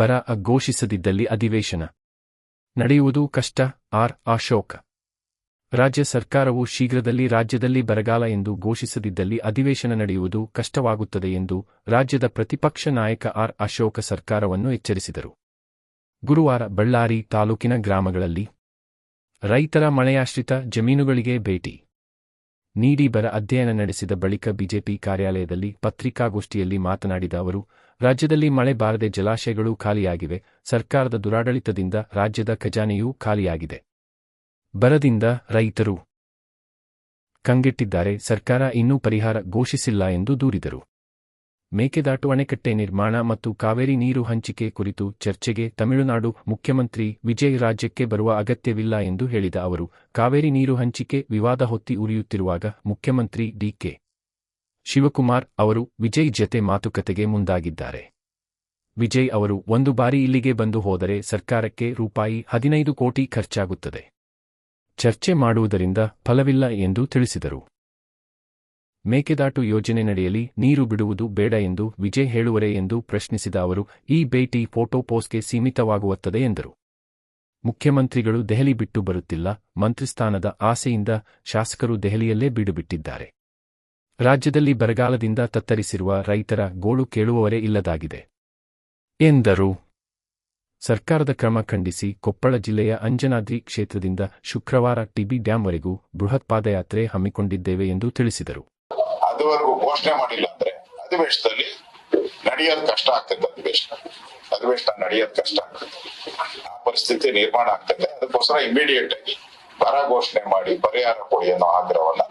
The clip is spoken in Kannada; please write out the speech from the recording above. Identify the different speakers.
Speaker 1: ಬರ ಘೋಷಿಸದಿದ್ದಲ್ಲಿ ಅಧಿವೇಶನ ನಡೆಯುವುದು ಕಷ್ಟ. ಅಶೋಕ್. ರಾಜ್ಯ ಸರ್ಕಾರವು ಶೀಘ್ರದಲ್ಲಿ ರಾಜ್ಯದಲ್ಲಿ ಬರಗಾಲ ಎಂದು ಘೋಷಿಸದಿದ್ದಲ್ಲಿ ಅಧಿವೇಶನ ನಡೆಯುವುದು ಕಷ್ಟವಾಗುತ್ತದೆ ಎಂದು ರಾಜ್ಯದ ಪ್ರತಿಪಕ್ಷ ನಾಯಕ ಅಶೋಕ್ ಸರ್ಕಾರವನ್ನು ಎಚ್ಚರಿಸಿದರು. ಗುರುವಾರ ಬಳ್ಳಾರಿ ತಾಲೂಕಿನ ಗ್ರಾಮಗಳಲ್ಲಿ ರೈತರ ಮಳೆಯಾಶ್ರಿತ ಜಮೀನುಗಳಿಗೆ ಭೇಟಿ ನೀಡಿ ಬರ ಅಧ್ಯಯನ ನಡೆಸಿದ ಬಳಿಕ ಬಿಜೆಪಿ ಕಾರ್ಯಾಲಯದಲ್ಲಿ ಪತ್ರಿಕಾಗೋಷ್ಠಿಯಲ್ಲಿ ಮಾತನಾಡಿದ ಅವರು, ರಾಜ್ಯದಲ್ಲಿ ಮಳೆ ಬಾರದೆ ಜಲಾಶಯಗಳು ಖಾಲಿಯಾಗಿವೆ. ಸರ್ಕಾರದ ದುರಾಡಳಿತದಿಂದ ರಾಜ್ಯದ ಖಜಾನೆಯೂ ಖಾಲಿಯಾಗಿದೆ. ಬರದಿಂದ ರೈತರು ಕಂಗೆಟ್ಟಿದ್ದಾರೆ. ಸರ್ಕಾರ ಇನ್ನೂ ಪರಿಹಾರ ಘೋಷಿಸಿಲ್ಲ ಎಂದು ದೂರಿದರು. ಮೇಕೆದಾಟು ಅಣೆಕಟ್ಟೆ ನಿರ್ಮಾಣ ಮತ್ತು ಕಾವೇರಿ ನೀರು ಹಂಚಿಕೆ ಕುರಿತು ಚರ್ಚೆಗೆ ತಮಿಳುನಾಡು ಮುಖ್ಯಮಂತ್ರಿ ವಿಜಯ್ ರಾಜ್ಯಕ್ಕೆ ಬರುವ ಅಗತ್ಯವಿಲ್ಲ ಎಂದು ಹೇಳಿದ ಅವರು, ಕಾವೇರಿ ನೀರು ಹಂಚಿಕೆ ವಿವಾದ ಹೊತ್ತಿ ಉರಿಯುತ್ತಿರುವಾಗ ಮುಖ್ಯಮಂತ್ರಿ ಡಿ.ಕೆ. ಶಿವಕುಮಾರ್ ಅವರು ವಿಜಯ್ ಜತೆ ಮಾತುಕತೆಗೆ ಮುಂದಾಗಿದ್ದಾರೆ. ವಿಜಯ್ ಅವರು ಒಂದು ಬಾರಿ ಇಲ್ಲಿಗೆ ಬಂದು ಹೋದರೆ ಸರ್ಕಾರಕ್ಕೆ ₹15 ಕೋಟಿ ಖರ್ಚಾಗುತ್ತದೆ. ಚರ್ಚೆ ಮಾಡುವುದರಿಂದ ಫಲವಿಲ್ಲ ಎಂದು ತಿಳಿಸಿದರು. ಮೇಕೆದಾಟು ಯೋಜನೆ ನಡೆಯಲಿ, ನೀರು ಬಿಡುವುದು ಬೇಡ ಎಂದು ವಿಜಯ್ ಹೇಳುವರೇ ಎಂದು ಪ್ರಶ್ನಿಸಿದ ಅವರು, ಈ ಭೇಟಿ ಫೋಟೋ ಪೋಸ್ಟ್ಗೆ ಸೀಮಿತವಾಗುತ್ತದೆ ಎಂದರು. ಮುಖ್ಯಮಂತ್ರಿಗಳು ದೆಹಲಿ ಬಿಟ್ಟು ಬರುತ್ತಿಲ್ಲ. ಮಂತ್ರಿಸ್ಥಾನದ ಆಸೆಯಿಂದ ಶಾಸಕರು ದೆಹಲಿಯಲ್ಲೇ ಬೀಡುಬಿಟ್ಟಿದ್ದಾರೆ. ರಾಜ್ಯದಲ್ಲಿ ಬರಗಾಲದಿಂದ ತತ್ತರಿಸಿರುವ ರೈತರ ಗೋಳು ಕೇಳುವವರೇ ಇಲ್ಲದಾಗಿದೆ ಎಂದರು. ಸರ್ಕಾರದ ಕ್ರಮ ಖಂಡಿಸಿ ಕೊಪ್ಪಳ ಜಿಲ್ಲೆಯ ಅಂಜನಾದ್ರಿ ಕ್ಷೇತ್ರದಿಂದ ಶುಕ್ರವಾರ ಟಿಬಿ ಡ್ಯಾಂವರೆಗೂ ಬೃಹತ್ ಪಾದಯಾತ್ರೆ ಹಮ್ಮಿಕೊಂಡಿದ್ದೇವೆ ಎಂದು ತಿಳಿಸಿದರು.
Speaker 2: ಅದುವರೆಗೂ ಘೋಷಣೆ ಮಾಡಿಲ್ಲ ಅಂದ್ರೆ ಅಧಿವೇಶನದಲ್ಲಿ ನಡೆಯೋದು ಕಷ್ಟ ಆಗ್ತದೆ. ಅಧಿವೇಶನ ನಡೆಯೋದು ಕಷ್ಟ ಆಗ್ತದೆ. ಆ ಪರಿಸ್ಥಿತಿ ನಿರ್ಮಾಣ ಆಗ್ತದೆ. ಅದಕ್ಕೋಸ್ಕರ ಇಮಿಡಿಯೇಟ್ ಆಗಿ ಬರ ಘೋಷಣೆ ಮಾಡಿ ಪರಿಹಾರ ಕೊಡಿ ಅನ್ನೋ ಆಗ್ರಹವನ್ನ